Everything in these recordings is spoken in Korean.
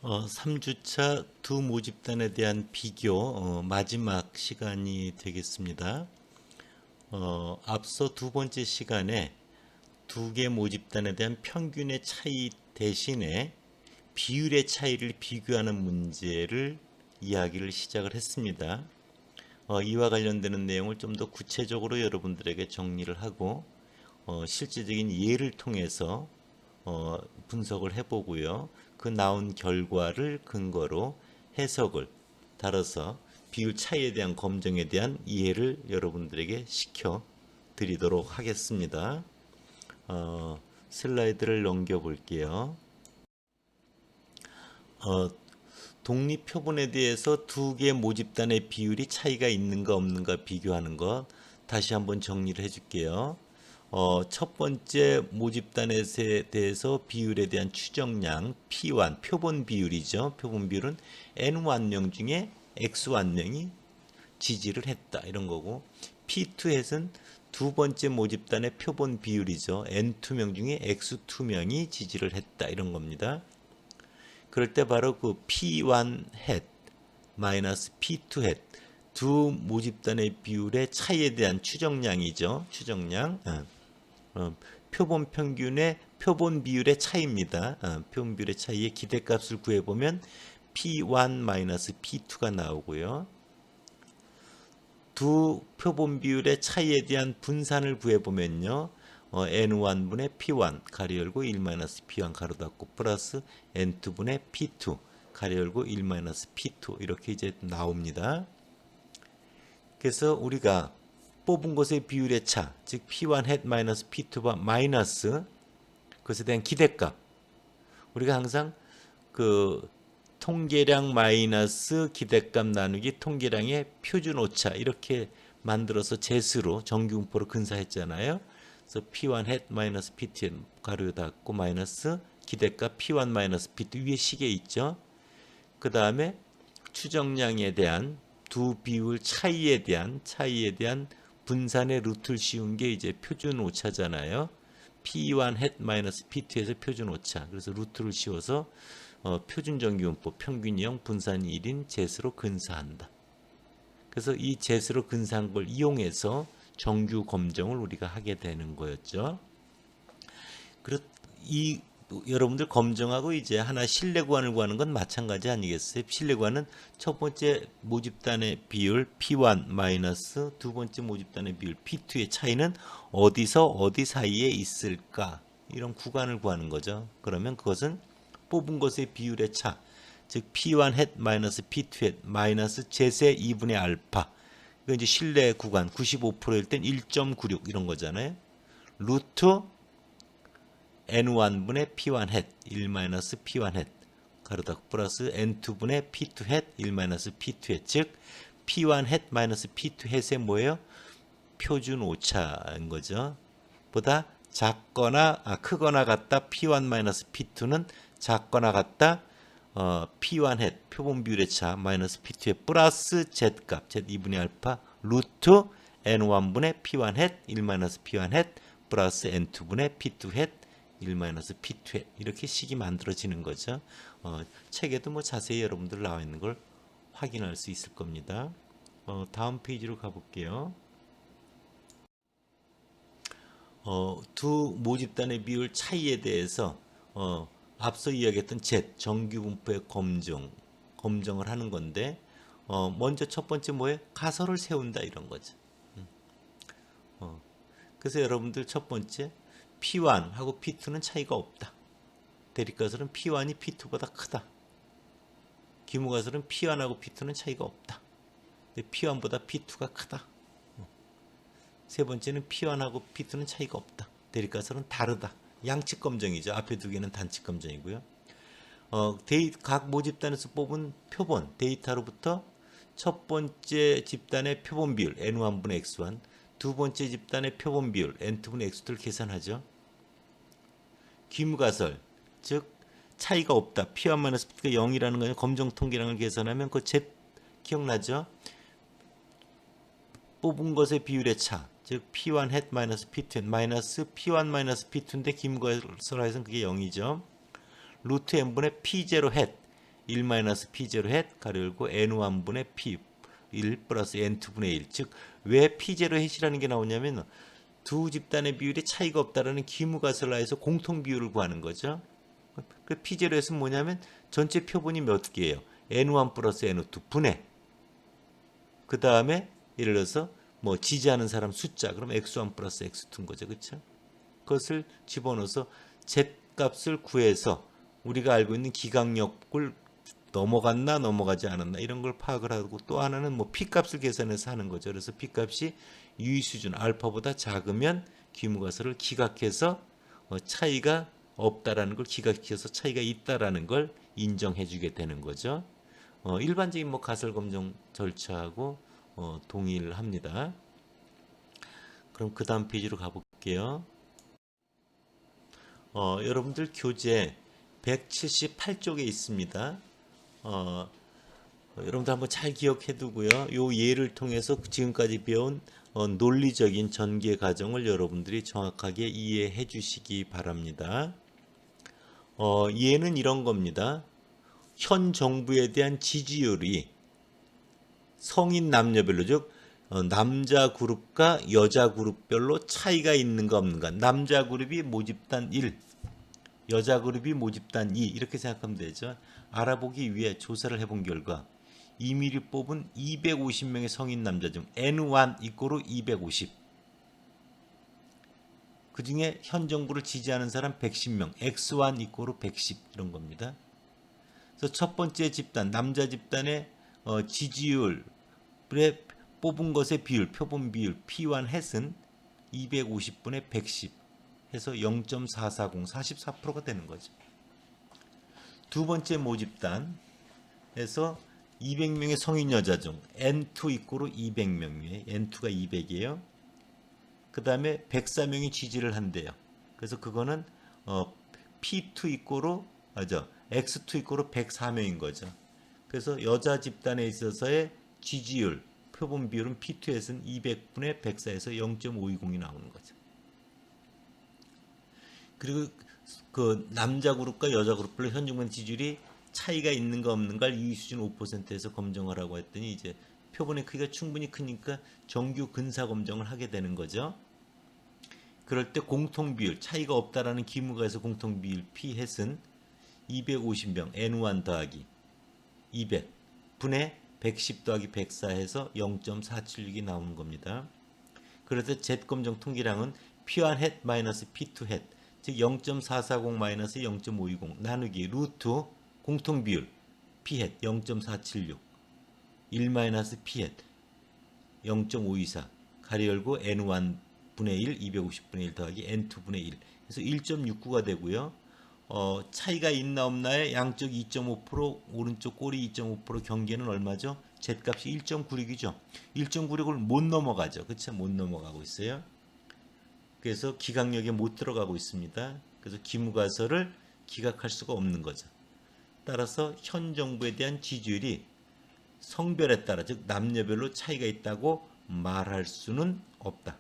3주차 두 모집단에 대한 비교 마지막 시간이 되겠습니다. 앞서 두 번째 시간에 두 개 모집단에 대한 평균의 차이 대신에 비율의 차이를 비교하는 문제를 이야기를 시작을 했습니다. 이와 관련되는 내용을 좀 더 구체적으로 여러분들에게 정리를 하고 실제적인 예를 통해서 분석을 해보고요. 그 나온 결과를 근거로 해석을 달아서 비율 차이에 대한 검증에 대한 이해를 여러분들에게 시켜 드리도록 하겠습니다. 슬라이드를 넘겨 볼게요. 독립표본에 대해서 두 개 모집단의 비율이 차이가 있는가 없는가 비교하는 것 다시 한번 정리를 해줄게요. 첫 번째 모집단에 대해서 비율에 대한 추정량 P1 표본 비율이죠. 표본 비율은 N1명 중에 X1명이 지지를 했다 이런 거고, P2햇은 두 번째 모집단의 표본 비율이죠. N2명 중에 X2명이 지지를 했다 이런 겁니다. 그럴 때 바로 그 P1햇 마이너스 P2햇 두 모집단의 비율의 차이에 대한 추정량이죠. 추정량. 표본 평균의 표본 비율의 차이입니다. 표본 비율의 차이의 기대값을 구해보면 P1-P2가 나오고요. 두 표본 비율의 차이에 대한 분산을 구해보면요. N1분의 P1 가로 열고 1-P1 가로 닫고 플러스 N2분의 P2 가로 열고 1-P2 이렇게 이제 나옵니다. 그래서 우리가 뽑은 것의 비율의 차, 즉 P1햇 마이너스 P2바 마이너스 그것에 대한 기대값. 우리가 항상 그 통계량 마이너스 기대값 나누기 통계량의 표준 오차 이렇게 만들어서 제수로 정규분포로 근사했잖아요. 그래서 P1햇 마이너스 P2햇 가로 닫고 마이너스 기대값 P1 마이너스 P2 위에 시계 있죠. 그 다음에 추정량에 대한 두 비율 차이에 대한 분산의 루트를 씌운 게 이제 표준 오차잖아요. P1햇 마이너스 P2에서 표준 오차. 그래서 루트를 씌워서 표준 정규분포 평균이 0 분산이 1인 제수로 근사한다. 그래서 이 제수로 근사한 걸 이용해서 정규 검정을 우리가 하게 되는 거였죠. 여러분들 검정하고 이제 하나 신뢰 구간을 구하는 건 마찬가지 아니겠어요? 신뢰 구간은 첫 번째 모집단의 비율 P1 마이너스 두 번째 모집단의 비율 P2의 차이는 어디서 어디 사이에 있을까? 이런 구간을 구하는 거죠. 그러면 그것은 뽑은 것의 비율의 차, 즉 P1 햇 마이너스 P2 햇 마이너스 제세 2분의 알파. 이거 이제 신뢰 구간 95%일 땐 1.96 이런 거잖아요. 루트 N1분의 P1 햇 1-P1 햇 가로 닫고 플러스 N2분의 P2 햇 1-P2 햇, 즉 P1 햇 마이너스 P2 햇의 뭐예요? 표준 오차인 거죠. 보다 작거나 크거나 같다 P1 마이너스 P2는 작거나 같다 P1 햇 표본 비율의 차 마이너스 P2 햇 플러스 Z값 Z2분의 알파 루트 N1분의 P1 햇 1-P1 햇 플러스 N2분의 P2 햇 1-P2 이렇게 식이 만들어지는 거죠. 책에도 뭐 자세히 여러분들 나와 있는 걸 확인할 수 있을 겁니다. 다음 페이지로 가볼게요. 두 모집단의 비율 차이에 대해서 앞서 이야기했던 Z 정규 분포의 검정을 하는 건데 먼저 첫 번째 뭐예요? 가설을 세운다 이런 거죠. 그래서 여러분들 첫 번째 P1하고 P2는 차이가 없다. 대립가설은 P1이 P2보다 크다. 기무가설은 P1하고 P2는 차이가 없다. 근데 P1보다 P2가 크다. 세 번째는 P1하고 P2는 차이가 없다. 대립가설은 다르다. 양측 검정이죠. 앞에 두 개는 단측 검정이고요. 각 모집단에서 뽑은 표본 데이터로부터 첫 번째 집단의 표본 비율 N1분의 X1, 두 번째 집단의 표본 비율 N2분의 X2를 계산하죠. 귀무가설, 즉 차이가 없다. P1-P가 0이라는 거는 검정 통계량을 계산하면 그 Z 기억나죠? 뽑은 것의 비율의 차, 즉 P1 햇 마이너스 P2 햇 마이너스 P1 마이너스 P2인데 귀무가설에서는 그게 0이죠. 루트 n분의 P0 햇 1-p0 햇 가로 열고 n1분의 p1 플러스 n2분의 1. 즉 왜 p0 햇이라는 게 나오냐면 두 집단의 비율이 차이가 없다라는 기무가설을 하여서 공통 비율을 구하는 거죠. 그 p0 햇은 뭐냐면 전체 표본이 몇 개예요? n1 플러스 n2 분의 그 다음에 예를 들어서 뭐 지지하는 사람 숫자 그럼 x1 플러스 x2인 거죠. 그렇죠? 그것을 집어넣어서 z 값을 구해서 우리가 알고 있는 기강력을 넘어갔나 넘어가지 않았나 이런 걸 파악을 하고 또 하나는 뭐 p 값을 계산해서 하는 거죠. 그래서 p 값이 유의 수준 알파보다 작으면 기무가설을 기각해서 차이가 없다라는 걸 기각해서 차이가 있다라는 걸 인정해 주게 되는 거죠. 일반적인 뭐 가설 검정 절차하고 동의를 합니다. 그럼 그 다음 페이지로 가볼게요. 여러분들 교재 178쪽에 있습니다. 여러분들 한번 잘 기억해 두고요. 요 예를 통해서 지금까지 배운 논리적인 전개 과정을 여러분들이 정확하게 이해해 주시기 바랍니다. 예는 이런 겁니다. 현 정부에 대한 지지율이 성인 남녀별로 즉 남자 그룹과 여자 그룹별로 차이가 있는가 없는가. 남자 그룹이 모집단 1, 여자 그룹이 모집단 2 이렇게 생각하면 되죠. 알아보기 위해 조사를 해본 결과 임의로 뽑은 250명의 성인 남자 중 N1 이꼬르 250. 그 중에 현 정부를 지지하는 사람 110명, X1 이꼬르 110 이런 겁니다. 그래서 첫 번째 집단, 남자 집단의 지지율에 뽑은 것의 비율, 표본 비율 P1 햇은 250분의 110 해서 0.440, 44%가 되는 거죠. 두 번째 모집단에서 200명의 성인 여자 중 N2 이꼬르 200명이에요. N2가 200이에요. 그 다음에 104명이 지지를 한대요. 그래서 그거는 P2 이꼬르 X2 이꼬르 104명인 거죠. 그래서 여자 집단에 있어서의 지지율 표본 비율은 P2에서는 200분의 104에서 0.520이 나오는 거죠. 그리고 그 남자 그룹과 여자 그룹별로 현 정부 지지율이 차이가 있는가 없는가 유의 수준 5%에서 검정하라고 했더니 이제 표본의 크기가 충분히 크니까 정규 근사 검정을 하게 되는 거죠. 그럴 때 공통 비율 차이가 없다라는 기무가에서 공통 비율 P 햇은 250명 N1 더하기 200 분의 110 더하기 104 해서 0.476이 나오는 겁니다. 그래서 Z 검정 통계량은 P1 햇 마이너스 P2 햇 즉 0.440 마이너스 0.520 나누기 루트 공통 비율 P 햇 0.476 1 마이너스 P 햇 0.524 가로 열고 N1 분의 1 250분의 1 더하기 N2분의 1 그래서 1.69가 되고요. 차이가 있나 없나의 양쪽 2.5% 오른쪽 꼬리 2.5% 경계는 얼마죠? Z값이 1.96이죠. 1.96을 못 넘어가죠. 그쵸? 못 넘어가고 있어요. 그래서 기각력에 못 들어가고 있습니다. 그래서 기무가설을 기각할 수가 없는 거죠. 따라서 현 정부에 대한 지지율이 성별에 따라 즉 남녀별로 차이가 있다고 말할 수는 없다.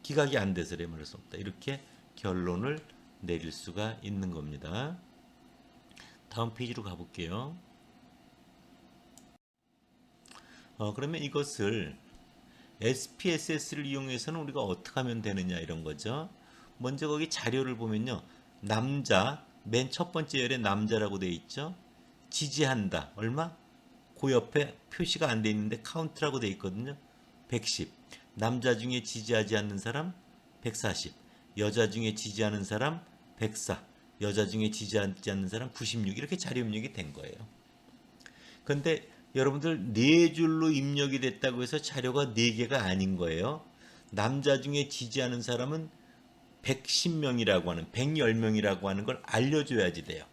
기각이 안 돼서 말할 수 없다. 이렇게 결론을 내릴 수가 있는 겁니다. 다음 페이지로 가볼게요. 그러면 이것을 SPSS를 이용해서는 우리가 어떻게 하면 되느냐 이런 거죠. 먼저 거기 자료를 보면요. 남자 맨 첫 번째 열에 남자라고 되어 있죠. 지지한다. 얼마? 그 옆에 표시가 안 돼 있는데 카운트라고 되어 있거든요. 110. 남자 중에 지지하지 않는 사람 140. 여자 중에 지지하는 사람 104. 여자 중에 지지하지 않는 사람 96. 이렇게 자료 입력이 된 거예요. 그런데 여러분들 네 줄로 입력이 됐다고 해서 자료가 4개가 아닌 거예요. 남자 중에 지지하는 사람은 110명이라고 하는 110명이라고 하는 걸 알려줘야지 돼요.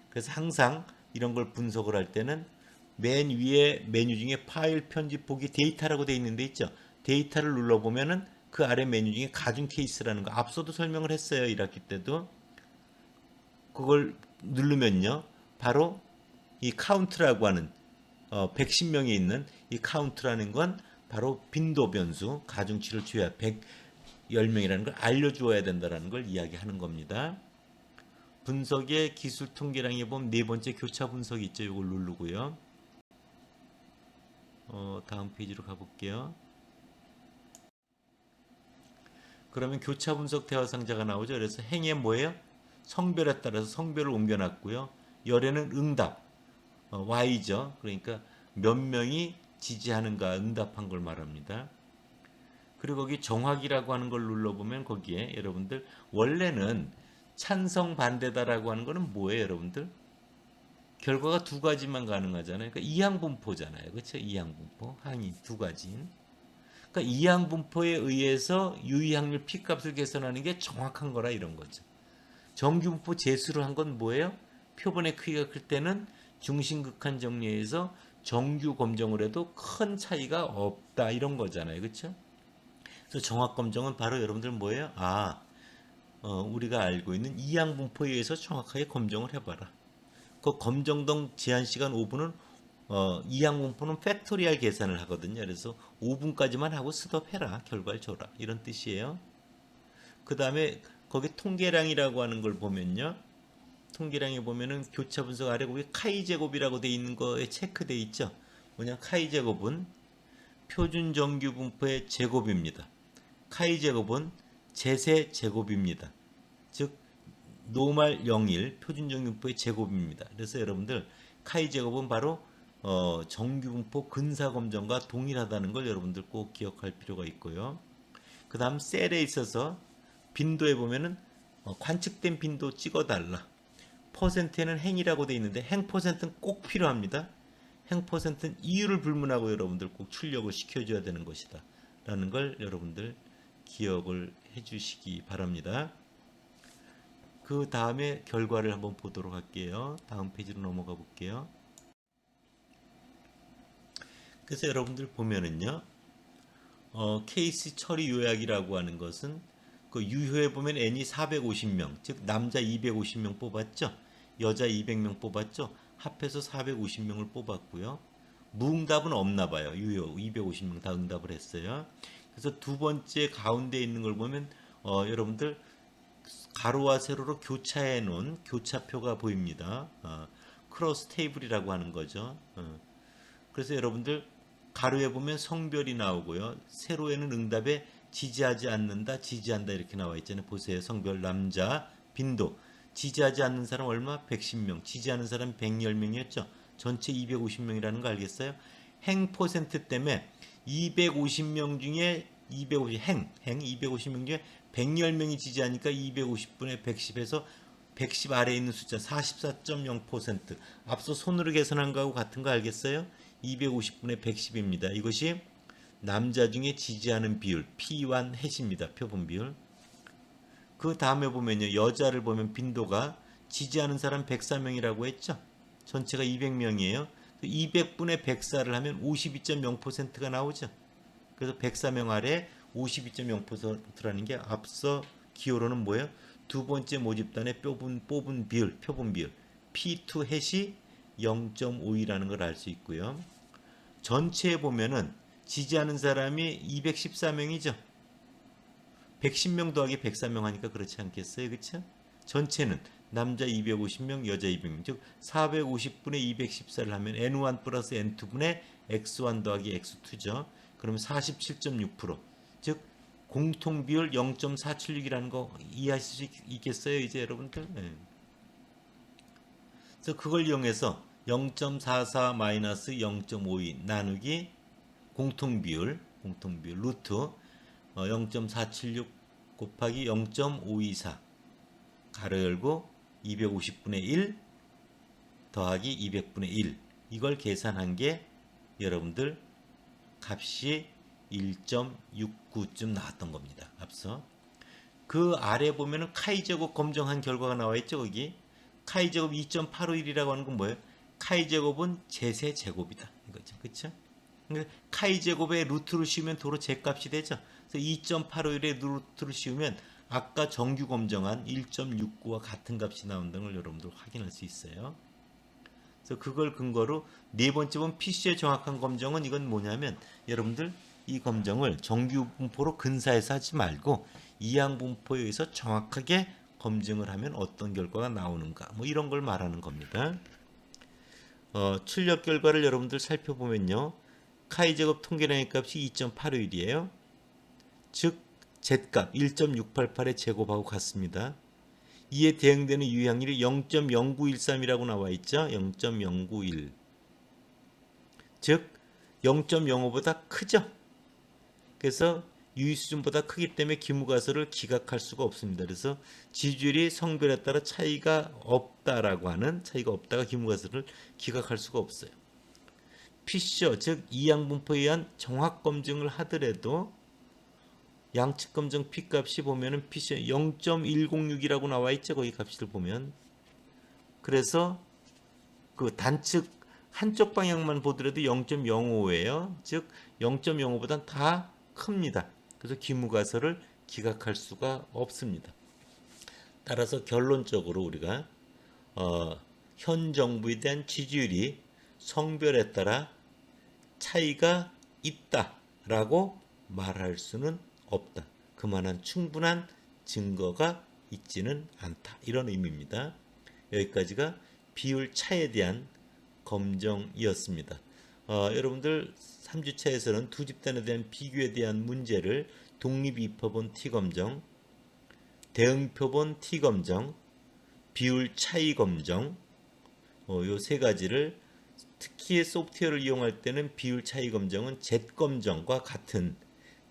그래서 항상 이런 걸 분석을 할 때는 맨 위에 메뉴 중에 파일 편집 보기 데이터라고 되어 있는 데 있죠. 데이터를 눌러보면은 그 아래 메뉴 중에 가중 케이스라는 거 앞서도 설명을 했어요. 1학기 때도. 그걸 누르면요. 바로 이 카운트라고 하는 110명이 있는 이 카운트라는 건 바로 빈도 변수 가중치를 줘야 110명이라는 걸 알려주어야 된다는 걸 이야기하는 겁니다. 분석의 기술 통계량에 보면 네 번째 교차 분석이 있죠. 이걸 누르고요. 다음 페이지로 가볼게요. 그러면 교차 분석 대화 상자가 나오죠. 그래서 행에 뭐예요? 성별에 따라서 성별을 옮겨놨고요. 열에는 응답, Y죠. 그러니까 몇 명이 지지하는가 응답한 걸 말합니다. 그리고 거기 정확이라고 하는 걸 눌러보면 거기에 여러분들 원래는 찬성 반대다라고 하는 거는 뭐예요, 여러분들? 결과가 두 가지만 가능하잖아요. 그러니까 이항분포잖아요. 그렇죠? 이항분포, 항이 두 가지. 그러니까 이항분포에 의해서 유의확률 P값을 계산하는 게 정확한 거라 이런 거죠. 정규분포 재수를 한 건 뭐예요? 표본의 크기가 클 때는 중심극한 정리에서 정규 검정을 해도 큰 차이가 없다 이런 거잖아요. 그렇죠? 그래서 정확 검정은 바로 여러분들 뭐예요? 우리가 알고 있는 이항분포에 의해서 정확하게 검정을 해봐라. 그 검정동 제한 시간 5분은 이항분포는 팩토리얼 계산을 하거든요. 그래서 5분까지만 하고 스톱해라. 결과를 줘라. 이런 뜻이에요. 그 다음에 거기 통계량이라고 하는 걸 보면요. 통계량에 보면은 교차 분석 아래 거기 카이 제곱이라고 돼 있는 거에 체크돼 있죠. 뭐냐? 카이 제곱은 표준 정규 분포의 제곱입니다. 카이 제곱은 제세 제곱입니다. 즉 노말 0일 표준 정규 분포의 제곱입니다. 그래서 여러분들 카이 제곱은 바로 정규 분포 근사 검정과 동일하다는 걸 여러분들 꼭 기억할 필요가 있고요. 그 다음 셀에 있어서 빈도에 보면은 관측된 빈도 찍어달라. 퍼센트에는 행이라고 되어 있는데 행 퍼센트는 꼭 필요합니다. 행 퍼센트는 이유를 불문하고 여러분들 꼭 출력을 시켜줘야 되는 것이다. 라는 걸 여러분들 기억을 해주시기 바랍니다. 그 다음에 결과를 한번 보도록 할게요. 다음 페이지로 넘어가 볼게요. 그래서 여러분들 보면은요. 케이스 처리 요약이라고 하는 것은 그 유효에 보면 N이 450명, 즉 남자 250명 뽑았죠. 여자 200명 뽑았죠. 합해서 450명을 뽑았고요. 무응답은 없나 봐요. 유효 250명 다 응답을 했어요. 그래서 두 번째 가운데 있는 걸 보면 여러분들 가로와 세로로 교차해 놓은 교차표가 보입니다. 크로스 테이블이라고 하는 거죠. 그래서 여러분들 가로에 보면 성별이 나오고요. 세로에는 응답에 지지하지 않는다, 지지한다 이렇게 나와 있잖아요. 보세요. 성별 남자, 빈도. 지지하지 않는 사람 얼마? 110명. 지지하는 사람 110명이었죠. 전체 250명이라는 거 알겠어요? 행 퍼센트 때문에 250명 중에 250 250명 중에 110명이 지지하니까 250분의 110에서 110 아래에 있는 숫자 44.0%. 앞서 손으로 계산한 거하고 같은 거 알겠어요? 250분의 110입니다. 이것이 남자 중에 지지하는 비율 P1 햇입니다. 표본 비율. 그 다음에 보면요. 여자를 보면 빈도가 지지하는 사람 104명이라고 했죠. 전체가 200명이에요. 200분의 104를 하면 52.0%가 나오죠. 그래서 104명 아래 52.0%라는 게 앞서 기호로는 뭐예요? 두 번째 모집단의 뽑은 비율, 표본 비율 P2 햇이 0.52라는 걸 알 수 있고요. 전체에 보면은 지지하는 사람이 214명이죠. 110명 더하기 104명 하니까 그렇지 않겠어요? 그렇죠? 전체는 남자 250명, 여자 200명. 즉 450분의 214를 하면 N1 플러스 N2분의 X1 더하기 X2죠. 그러면 47.6%. 즉 공통 비율 0.476이라는 거 이해하실 수 있겠어요? 이제 여러분들? 네. 그래서 그걸 이용해서 0.44 마이너스 0.52 나누기 공통 비율 루트 0.476 곱하기 0.524 가로 열고 250분의 1 더하기 200분의 1 이걸 계산한 게 여러분들 값이 1.69쯤 나왔던 겁니다. 앞서 그 아래 보면은 카이 제곱 검정한 결과가 나와 있죠. 거기 카이 제곱 2.851이라고 하는 건 뭐예요? 카이 제곱은 제세 제곱이다. 이거죠. 그렇죠? 카이 제곱에 루트를 씌우면 도로 제값이 되죠. 그래서 2.851에 루트를 씌우면 아까 정규 검정한 1.69와 같은 값이 나온다는 걸 여러분들 확인할 수 있어요. 그래서 그걸 근거로 네 번째 본 PC의 정확한 검정은 이건 뭐냐면 여러분들 이 검정을 정규 분포로 근사해서 하지 말고 이항 분포에 의해서 정확하게 검증을 하면 어떤 결과가 나오는가 뭐 이런 걸 말하는 겁니다. 출력 결과를 여러분들 살펴보면요. 카이 제곱 통계량의 값이 2.851이에요. 즉 Z값 1.688의 제곱하고 같습니다. 이에 대응되는 유의확률이 0.0913이라고 나와 있죠. 0.091. 즉 0.05보다 크죠. 그래서 유의수준보다 크기 때문에 기무가설을 기각할 수가 없습니다. 그래서 지지율이 성별에 따라 차이가 없다라고 하는 차이가 없다가 기무가설을 기각할 수가 없어요. 피셔 즉 이양분포에 의한 정확 검증을 하더라도 양측 검증 P값이 보면은 피셔 0.106이라고 나와 있죠. 거기 값을 보면. 그래서 그 단측 한쪽 방향만 보더라도 0.05예요. 즉 0.05보단 다 큽니다. 그래서 기무가설을 기각할 수가 없습니다. 따라서 결론적으로 우리가 현 정부에 대한 지지율이 성별에 따라 차이가 있다라고 말할 수는 없다. 그만한 충분한 증거가 있지는 않다. 이런 의미입니다. 여기까지가 비율 차에 대한 검정이었습니다. 여러분들 3주차에서는 두 집단에 대한 비교에 대한 문제를 독립입법원 T검정, 대응표본 T검정, 비율 차이 검정 요 세 가지를 특히 소프트웨어를 이용할 때는 비율 차이 검정은 Z검정과 같은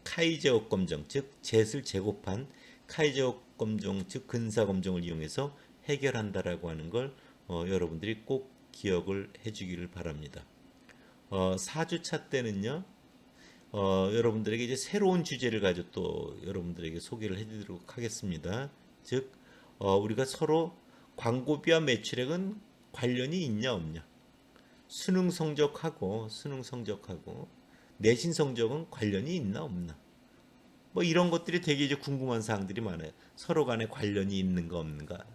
카이 제곱 검정, 즉 Z을 제곱한 카이 제곱 검정, 즉 근사 검정을 이용해서 해결한다라고 하는 걸 여러분들이 꼭 기억을 해주기를 바랍니다. 4주차 때는요, 여러분들에게 이제 새로운 주제를 가지고 또 여러분들에게 소개를 해드리도록 하겠습니다. 즉, 우리가 서로 광고비와 매출액은 관련이 있냐 없냐, 수능 성적하고 내신 성적은 관련이 있나 없나, 뭐 이런 것들이 되게 이제 궁금한 사항들이 많아요. 서로 간에 관련이 있는가 없는가.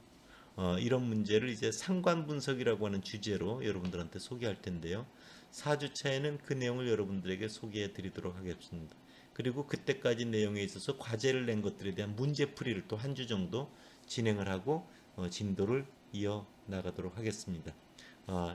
이런 문제를 이제 상관 분석이라고 하는 주제로 여러분들한테 소개할 텐데요. 4주차에는 그 내용을 여러분들에게 소개해 드리도록 하겠습니다. 그리고 그때까지 내용에 있어서 과제를 낸 것들에 대한 문제풀이를 또 한 주 정도 진행을 하고 진도를 이어 나가도록 하겠습니다.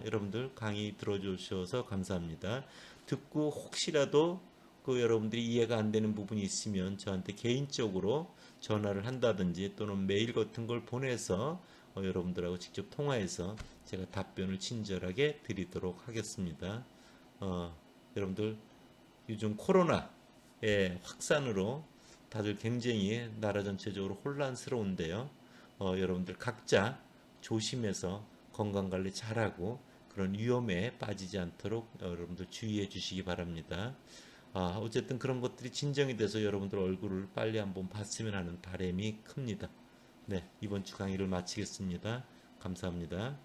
여러분들 강의 들어주셔서 감사합니다. 듣고 혹시라도 그 여러분들이 이해가 안 되는 부분이 있으면 저한테 개인적으로 전화를 한다든지 또는 메일 같은 걸 보내서 여러분들하고 직접 통화해서 제가 답변을 친절하게 드리도록 하겠습니다. 여러분들 요즘 코로나의 확산으로 다들 굉장히 나라 전체적으로 혼란스러운데요. 여러분들 각자 조심해서 건강관리 잘하고 그런 위험에 빠지지 않도록 여러분들 주의해 주시기 바랍니다. 어쨌든 그런 것들이 진정이 돼서 여러분들 얼굴을 빨리 한번 봤으면 하는 바람이 큽니다. 네, 이번 주 강의를 마치겠습니다. 감사합니다.